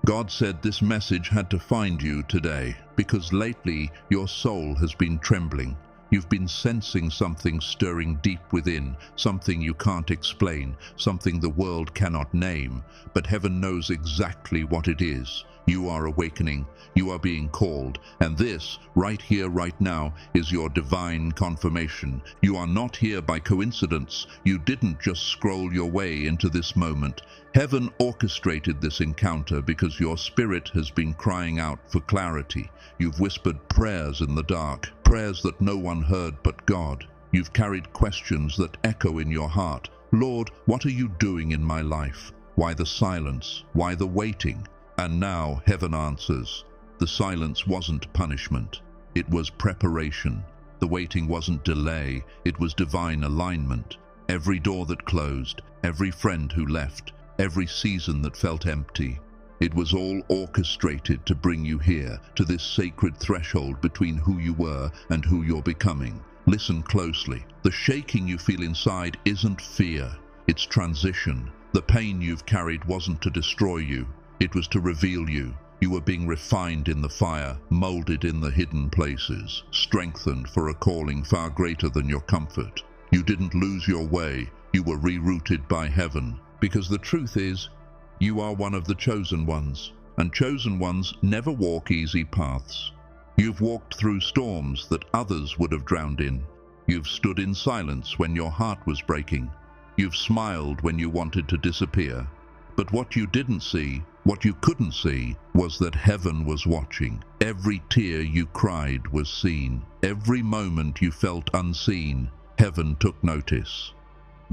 God said this message had to find you today because lately your soul has been trembling. You've been sensing something stirring deep within, something you can't explain, something the world cannot name, but heaven knows exactly what it is. You are awakening, you are being called, and this, right here, right now, is your divine confirmation. You are not here by coincidence. You didn't just scroll your way into this moment. Heaven orchestrated this encounter because your spirit has been crying out for clarity. You've whispered prayers in the dark, prayers that no one heard but God. You've carried questions that echo in your heart. Lord, what are you doing in my life? Why the silence? Why the waiting? And now heaven answers. The silence wasn't punishment. It was preparation. The waiting wasn't delay. It was divine alignment. Every door that closed, every friend who left, every season that felt empty, it was all orchestrated to bring you here, to this sacred threshold between who you were and who you're becoming. Listen closely. The shaking you feel inside isn't fear. It's transition. The pain you've carried wasn't to destroy you. It was to reveal you. You were being refined in the fire, molded in the hidden places, strengthened for a calling far greater than your comfort. You didn't lose your way. You were rerouted by heaven. Because the truth is, you are one of the chosen ones, and chosen ones never walk easy paths. You've walked through storms that others would have drowned in. You've stood in silence when your heart was breaking. You've smiled when you wanted to disappear. But what you didn't see, what you couldn't see, was that heaven was watching. Every tear you cried was seen. Every moment you felt unseen, heaven took notice.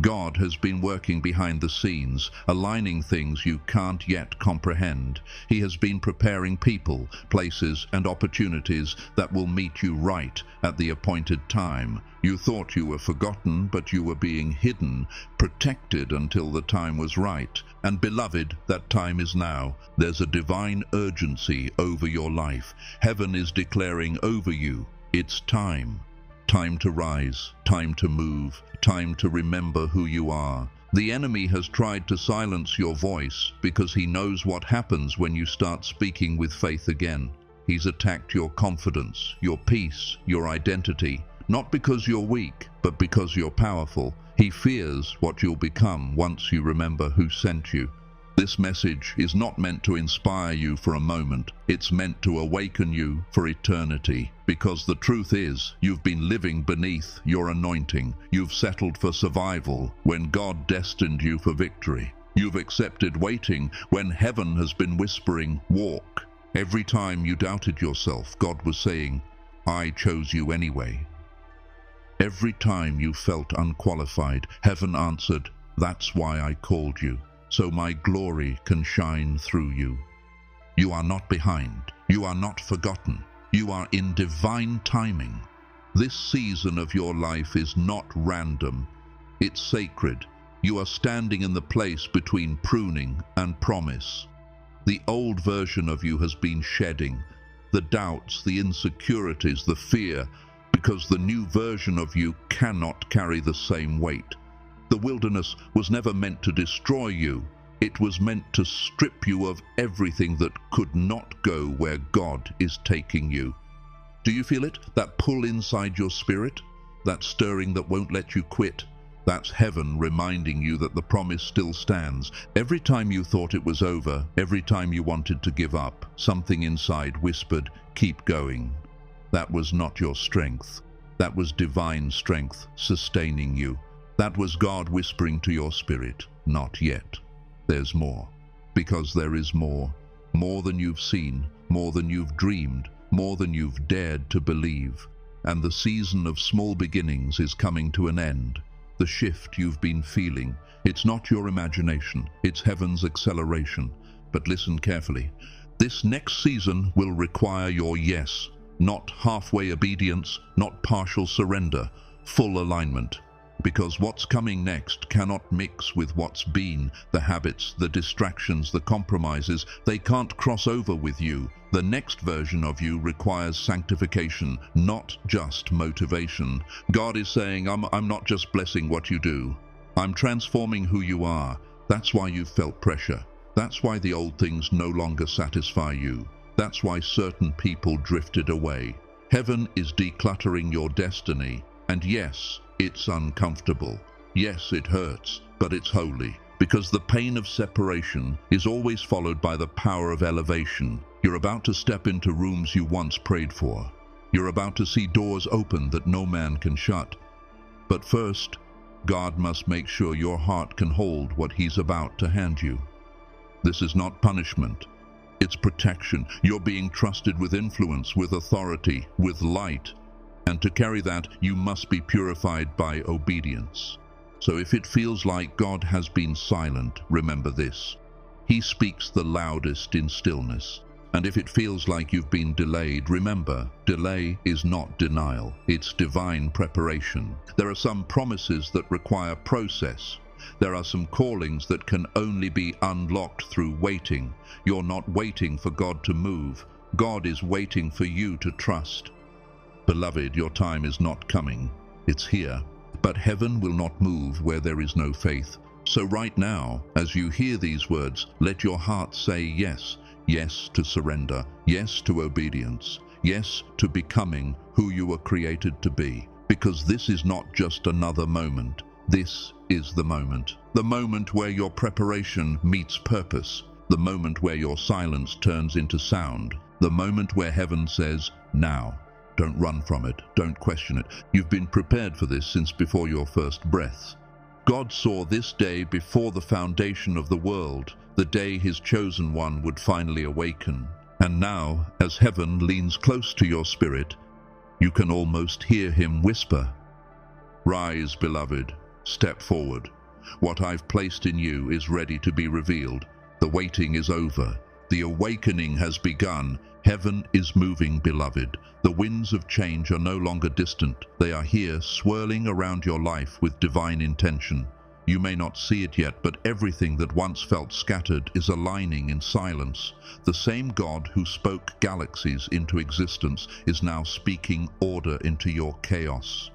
God has been working behind the scenes, aligning things you can't yet comprehend. He has been preparing people, places, and opportunities that will meet you right at the appointed time. You thought you were forgotten, but you were being hidden, protected until the time was right. And beloved, that time is now. There's a divine urgency over your life. Heaven is declaring over you, it's time. Time to rise, time to move, time to remember who you are. The enemy has tried to silence your voice because he knows what happens when you start speaking with faith again. He's attacked your confidence, your peace, your identity, not because you're weak, but because you're powerful. He fears what you'll become once you remember who sent you. This message is not meant to inspire you for a moment. It's meant to awaken you for eternity. Because the truth is, you've been living beneath your anointing. You've settled for survival when God destined you for victory. You've accepted waiting when heaven has been whispering, walk. Every time you doubted yourself, God was saying, I chose you anyway. Every time you felt unqualified, heaven answered, that's why I called you. So my glory can shine through you. You are not behind. You are not forgotten. You are in divine timing. This season of your life is not random. It's sacred. You are standing in the place between pruning and promise. The old version of you has been shedding. The doubts, the insecurities, the fear, because the new version of you cannot carry the same weight. The wilderness was never meant to destroy you. It was meant to strip you of everything that could not go where God is taking you. Do you feel it? That pull inside your spirit? That stirring that won't let you quit? That's heaven reminding you that the promise still stands. Every time you thought it was over, every time you wanted to give up, something inside whispered, keep going. That was not your strength. That was divine strength sustaining you. That was God whispering to your spirit, not yet. There's more. Because there is more. More than you've seen, more than you've dreamed, more than you've dared to believe. And the season of small beginnings is coming to an end. The shift you've been feeling, it's not your imagination, it's heaven's acceleration. But listen carefully. This next season will require your yes, not halfway obedience, not partial surrender, full alignment. Because what's coming next cannot mix with what's been, the habits, the distractions, the compromises. They can't cross over with you. The next version of you requires sanctification, not just motivation. God is saying, I'm not just blessing what you do. I'm transforming who you are. That's why you've felt pressure. That's why the old things no longer satisfy you. That's why certain people drifted away. Heaven is decluttering your destiny, and yes, it's uncomfortable. Yes, it hurts, but it's holy. Because the pain of separation is always followed by the power of elevation. You're about to step into rooms you once prayed for. You're about to see doors open that no man can shut. But first, God must make sure your heart can hold what He's about to hand you. This is not punishment. It's protection. You're being trusted with influence, with authority, with light. And to carry that, you must be purified by obedience. So if it feels like God has been silent, remember this: He speaks the loudest in stillness. And if it feels like you've been delayed, remember, delay is not denial, it's divine preparation. There are some promises that require process. There are some callings that can only be unlocked through waiting. You're not waiting for God to move. God is waiting for you to trust. Beloved, your time is not coming. It's here. But heaven will not move where there is no faith. So right now, as you hear these words, let your heart say yes. Yes to surrender. Yes to obedience. Yes to becoming who you were created to be. Because this is not just another moment. This is the moment. The moment where your preparation meets purpose. The moment where your silence turns into sound. The moment where heaven says, now. Don't run from it. Don't question it. You've been prepared for this since before your first breaths. God saw this day before the foundation of the world, the day His chosen one would finally awaken. And now, as heaven leans close to your spirit, you can almost hear Him whisper, "Rise, beloved. Step forward. What I've placed in you is ready to be revealed. The waiting is over. The awakening has begun. Heaven is moving, beloved. The winds of change are no longer distant. They are here, swirling around your life with divine intention. You may not see it yet, but everything that once felt scattered is aligning in silence. The same God who spoke galaxies into existence is now speaking order into your chaos.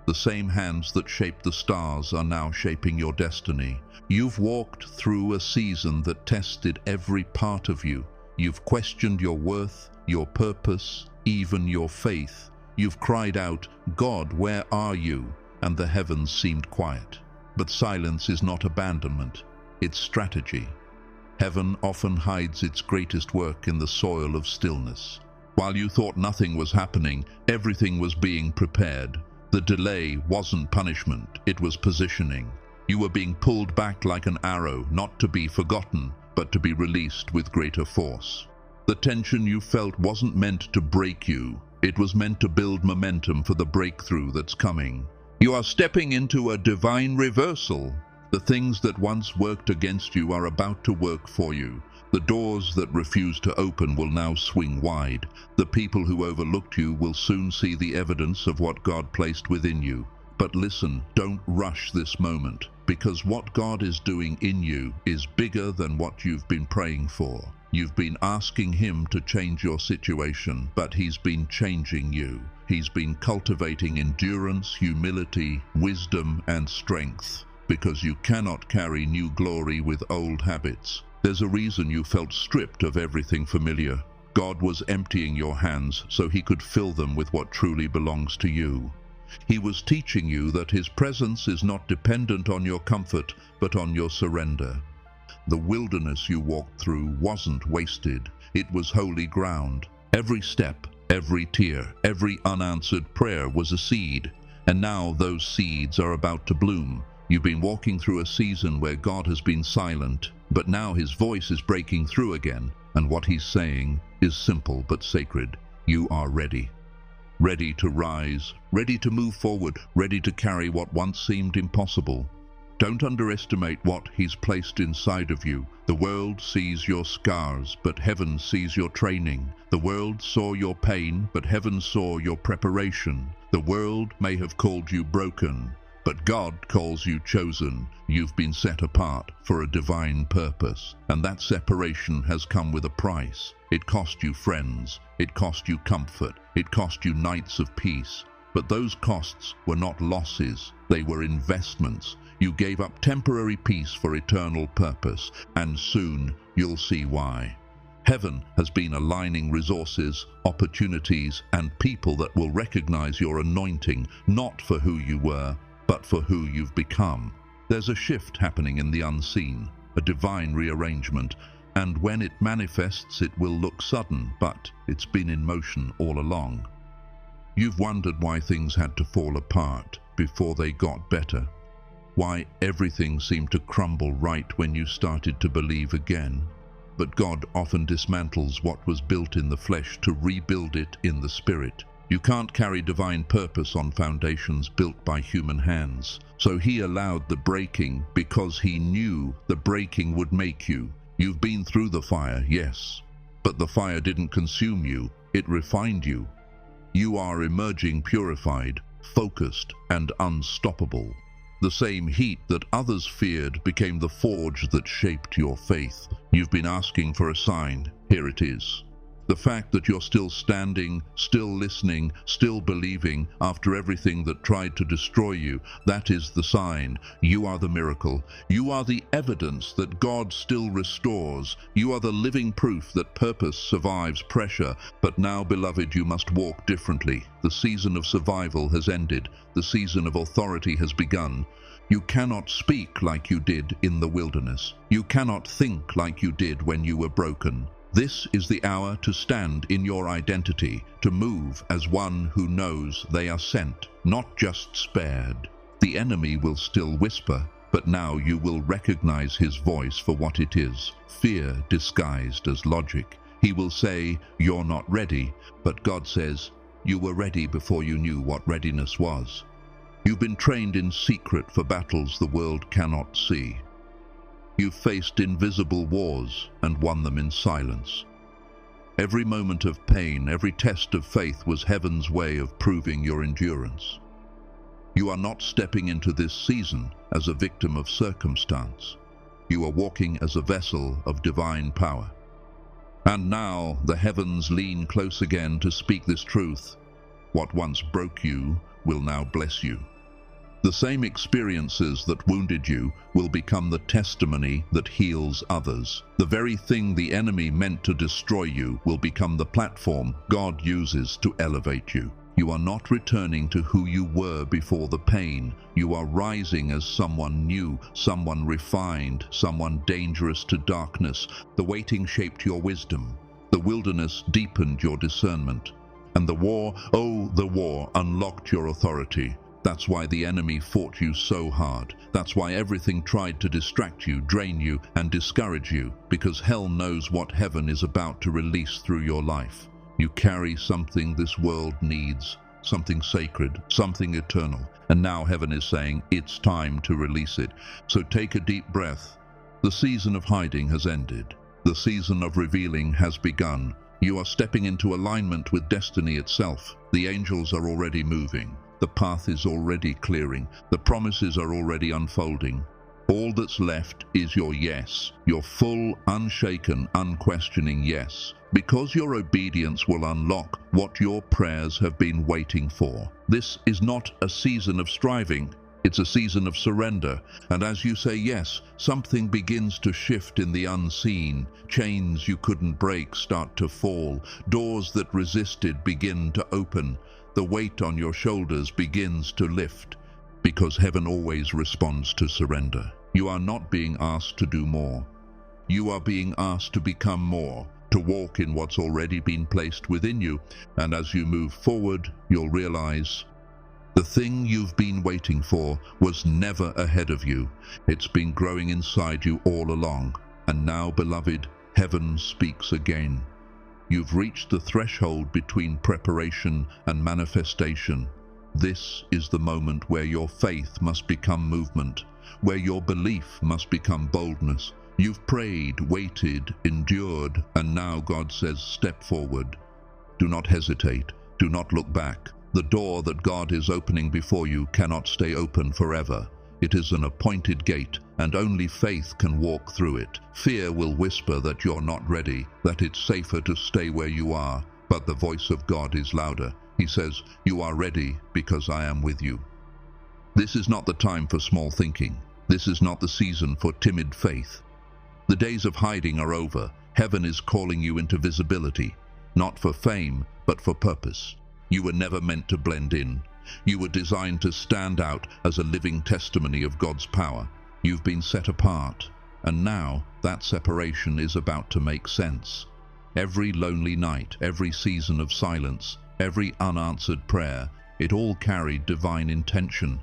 The same hands that shaped the stars are now shaping your destiny. You've walked through a season that tested every part of you. You've questioned your worth, your purpose, even your faith. You've cried out, "God, where are you?" And the heavens seemed quiet. But silence is not abandonment, it's strategy. Heaven often hides its greatest work in the soil of stillness. While you thought nothing was happening, everything was being prepared. The delay wasn't punishment, it was positioning. You were being pulled back like an arrow, not to be forgotten, but to be released with greater force. The tension you felt wasn't meant to break you, it was meant to build momentum for the breakthrough that's coming. You are stepping into a divine reversal. The things that once worked against you are about to work for you. The doors that refused to open will now swing wide. The people who overlooked you will soon see the evidence of what God placed within you. But listen, don't rush this moment, because what God is doing in you is bigger than what you've been praying for. You've been asking Him to change your situation, but He's been changing you. He's been cultivating endurance, humility, wisdom, and strength, because you cannot carry new glory with old habits. There's a reason you felt stripped of everything familiar. God was emptying your hands so He could fill them with what truly belongs to you. He was teaching you that His presence is not dependent on your comfort, but on your surrender. The wilderness you walked through wasn't wasted. It was holy ground. Every step, every tear, every unanswered prayer was a seed. And now those seeds are about to bloom. You've been walking through a season where God has been silent, but now His voice is breaking through again. And what He's saying is simple but sacred. You are ready. Ready to rise, ready to move forward, ready to carry what once seemed impossible. Don't underestimate what He's placed inside of you. The world sees your scars, but heaven sees your training. The world saw your pain, but heaven saw your preparation. The world may have called you broken, but God calls you chosen. You've been set apart for a divine purpose, and that separation has come with a price. It cost you friends, it cost you comfort, it cost you nights of peace. But those costs were not losses, they were investments. You gave up temporary peace for eternal purpose, and soon you'll see why. Heaven has been aligning resources, opportunities, and people that will recognize your anointing, not for who you were, but for who you've become. There's a shift happening in the unseen, a divine rearrangement, and when it manifests, it will look sudden, but it's been in motion all along. You've wondered why things had to fall apart before they got better, why everything seemed to crumble right when you started to believe again. But God often dismantles what was built in the flesh to rebuild it in the spirit. You can't carry divine purpose on foundations built by human hands. So He allowed the breaking because He knew the breaking would make you. You've been through the fire, yes, but the fire didn't consume you, it refined you. You are emerging purified, focused, and unstoppable. The same heat that others feared became the forge that shaped your faith. You've been asking for a sign. Here it is. The fact that you're still standing, still listening, still believing after everything that tried to destroy you, that is the sign. You are the miracle. You are the evidence that God still restores. You are the living proof that purpose survives pressure. But now, beloved, you must walk differently. The season of survival has ended. The season of authority has begun. You cannot speak like you did in the wilderness. You cannot think like you did when you were broken. This is the hour to stand in your identity, to move as one who knows they are sent, not just spared. The enemy will still whisper, but now you will recognize his voice for what it is, fear disguised as logic. He will say, "You're not ready," but God says, "You were ready before you knew what readiness was." You've been trained in secret for battles the world cannot see. You've faced invisible wars and won them in silence. Every moment of pain, every test of faith was heaven's way of proving your endurance. You are not stepping into this season as a victim of circumstance. You are walking as a vessel of divine power. And now the heavens lean close again to speak this truth. What once broke you will now bless you. The same experiences that wounded you will become the testimony that heals others. The very thing the enemy meant to destroy you will become the platform God uses to elevate you. You are not returning to who you were before the pain. You are rising as someone new, someone refined, someone dangerous to darkness. The waiting shaped your wisdom. The wilderness deepened your discernment. And the war, oh, the war unlocked your authority. That's why the enemy fought you so hard. That's why everything tried to distract you, drain you, and discourage you, because hell knows what heaven is about to release through your life. You carry something this world needs, something sacred, something eternal, and now heaven is saying it's time to release it. So take a deep breath. The season of hiding has ended. The season of revealing has begun. You are stepping into alignment with destiny itself. The angels are already moving. The path is already clearing. The promises are already unfolding. All that's left is your yes, your full, unshaken, unquestioning yes, because your obedience will unlock what your prayers have been waiting for. This is not a season of striving. It's a season of surrender. And as you say yes, something begins to shift in the unseen. Chains you couldn't break start to fall. Doors that resisted begin to open. The weight on your shoulders begins to lift, because heaven always responds to surrender. You are not being asked to do more. You are being asked to become more, to walk in what's already been placed within you. And as you move forward, you'll realize the thing you've been waiting for was never ahead of you. It's been growing inside you all along. And now, beloved, heaven speaks again. You've reached the threshold between preparation and manifestation. This is the moment where your faith must become movement, where your belief must become boldness. You've prayed, waited, endured, and now God says, step forward. Do not hesitate. Do not look back. The door that God is opening before you cannot stay open forever. It is an appointed gate, and only faith can walk through it. Fear will whisper that you're not ready, that it's safer to stay where you are, but the voice of God is louder. He says, "You are ready because I am with you." This is not the time for small thinking. This is not the season for timid faith. The days of hiding are over. Heaven is calling you into visibility, not for fame, but for purpose. You were never meant to blend in. You were designed to stand out as a living testimony of God's power. You've been set apart, and now that separation is about to make sense. Every lonely night, every season of silence, every unanswered prayer, it all carried divine intention.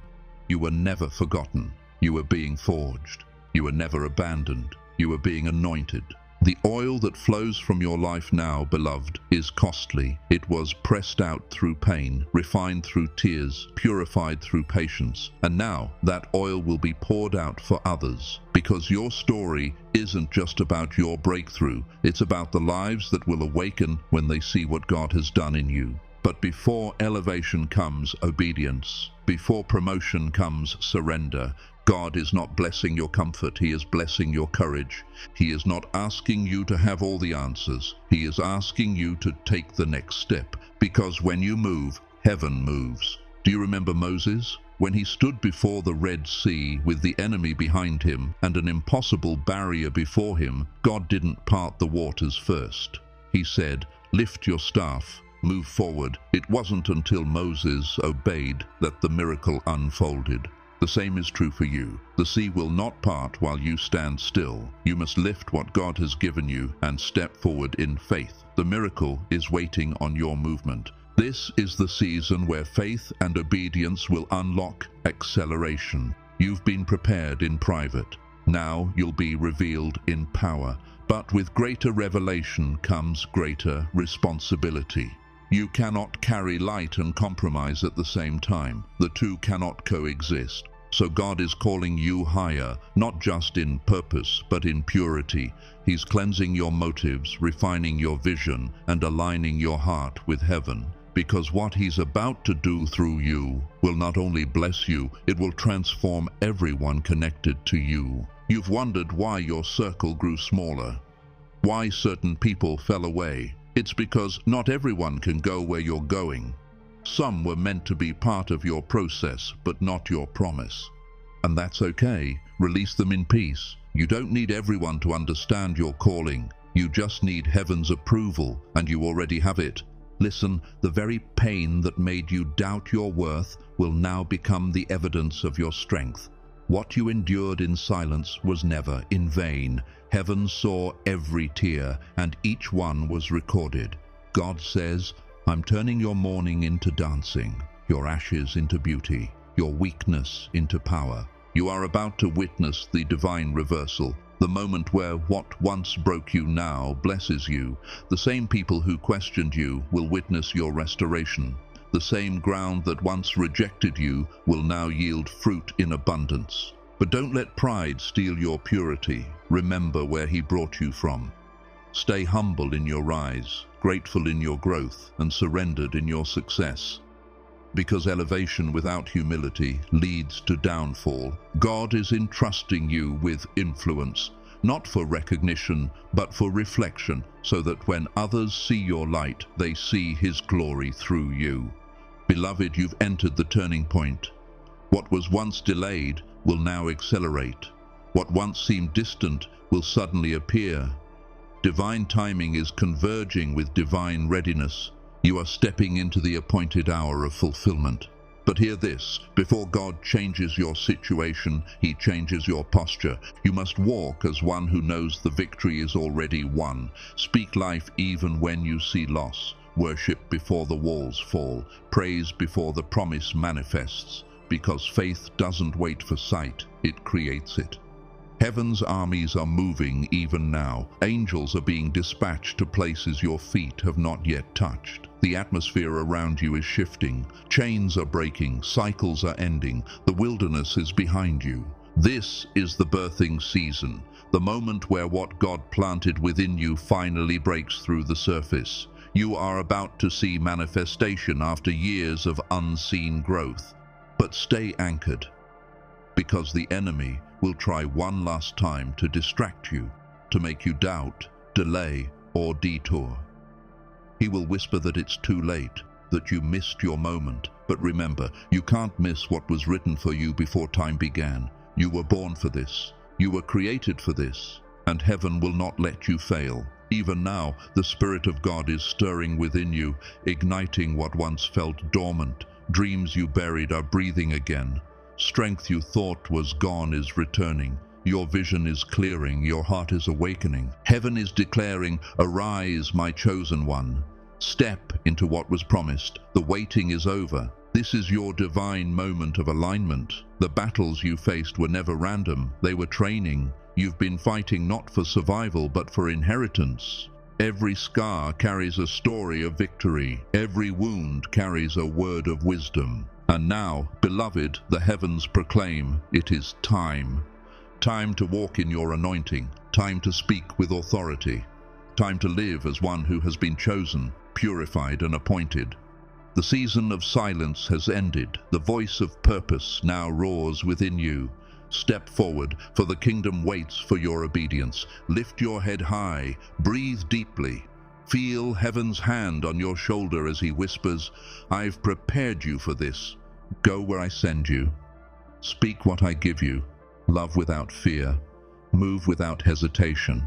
You were never forgotten. You were being forged. You were never abandoned. You were being anointed. The oil that flows from your life now, beloved, is costly. It was pressed out through pain, refined through tears, purified through patience. And now that oil will be poured out for others. Because your story isn't just about your breakthrough. It's about the lives that will awaken when they see what God has done in you. But before elevation comes obedience. Before promotion comes surrender. God is not blessing your comfort, He is blessing your courage. He is not asking you to have all the answers. He is asking you to take the next step, because when you move, heaven moves. Do you remember Moses? When he stood before the Red Sea with the enemy behind him and an impossible barrier before him, God didn't part the waters first. He said, "Lift your staff, move forward." It wasn't until Moses obeyed that the miracle unfolded. The same is true for you. The sea will not part while you stand still. You must lift what God has given you and step forward in faith. The miracle is waiting on your movement. This is the season where faith and obedience will unlock acceleration. You've been prepared in private. Now you'll be revealed in power. But with greater revelation comes greater responsibility. You cannot carry light and compromise at the same time. The two cannot coexist. So God is calling you higher, not just in purpose, but in purity. He's cleansing your motives, refining your vision, and aligning your heart with heaven. Because what He's about to do through you will not only bless you, it will transform everyone connected to you. You've wondered why your circle grew smaller, why certain people fell away. It's because not everyone can go where you're going. Some were meant to be part of your process, but not your promise. And that's okay. Release them in peace. You don't need everyone to understand your calling. You just need heaven's approval, and you already have it. Listen, the very pain that made you doubt your worth will now become the evidence of your strength. What you endured in silence was never in vain. Heaven saw every tear, and each one was recorded. God says, "I'm turning your mourning into dancing, your ashes into beauty, your weakness into power." You are about to witness the divine reversal, the moment where what once broke you now blesses you. The same people who questioned you will witness your restoration. The same ground that once rejected you will now yield fruit in abundance. But don't let pride steal your purity. Remember where He brought you from. Stay humble in your rise, grateful in your growth, and surrendered in your success. Because elevation without humility leads to downfall. God is entrusting you with influence, not for recognition, but for reflection, so that when others see your light, they see His glory through you. Beloved, you've entered the turning point. What was once delayed will now accelerate. What once seemed distant will suddenly appear. Divine timing is converging with divine readiness. You are stepping into the appointed hour of fulfillment. But hear this, before God changes your situation, He changes your posture. You must walk as one who knows the victory is already won. Speak life even when you see loss. Worship before the walls fall. Praise before the promise manifests. Because faith doesn't wait for sight, it creates it. Heaven's armies are moving even now. Angels are being dispatched to places your feet have not yet touched. The atmosphere around you is shifting. Chains are breaking. Cycles are ending. The wilderness is behind you. This is the birthing season, the moment where what God planted within you finally breaks through the surface. You are about to see manifestation after years of unseen growth. But stay anchored, because the enemy will try one last time to distract you, to make you doubt, delay, or detour. He will whisper that it's too late, that you missed your moment. But remember, you can't miss what was written for you before time began. You were born for this. You were created for this. and heaven will not let you fail. Even now, the Spirit of God is stirring within you, igniting what once felt dormant. Dreams you buried are breathing again. Strength you thought was gone is returning. Your vision is clearing, your heart is awakening. Heaven is declaring, "Arise, my chosen one. Step into what was promised. The waiting is over." This is your divine moment of alignment. The battles you faced were never random. They were training. You've been fighting not for survival, but for inheritance. Every scar carries a story of victory. Every wound carries a word of wisdom. And now, beloved, the heavens proclaim, it is time. Time to walk in your anointing. Time to speak with authority. Time to live as one who has been chosen, purified and appointed. The season of silence has ended. The voice of purpose now roars within you. Step forward, for the kingdom waits for your obedience. Lift your head high, breathe deeply. Feel heaven's hand on your shoulder as he whispers, "I've prepared you for this. Go where I send you. Speak what I give you. Love without fear. Move without hesitation.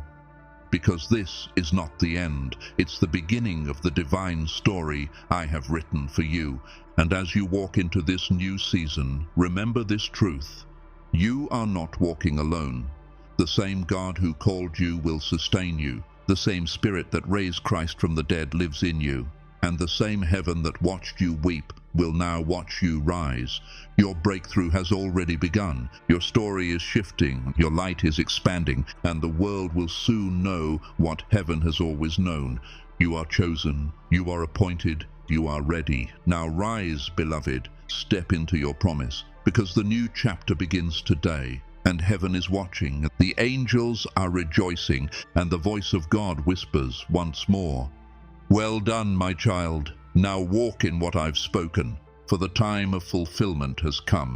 Because this is not the end. It's the beginning of the divine story I have written for you. And as you walk into this new season, remember this truth. You are not walking alone. The same God who called you will sustain you. The same Spirit that raised Christ from the dead lives in you. And the same heaven that watched you weep will now watch you rise. Your breakthrough has already begun. Your story is shifting, your light is expanding, and the world will soon know what heaven has always known. You are chosen, you are appointed, you are ready. Now rise, beloved, step into your promise, because the new chapter begins today, and heaven is watching. The angels are rejoicing, and the voice of God whispers once more, "Well done, my child. Now walk in what I've spoken, for the time of fulfillment has come."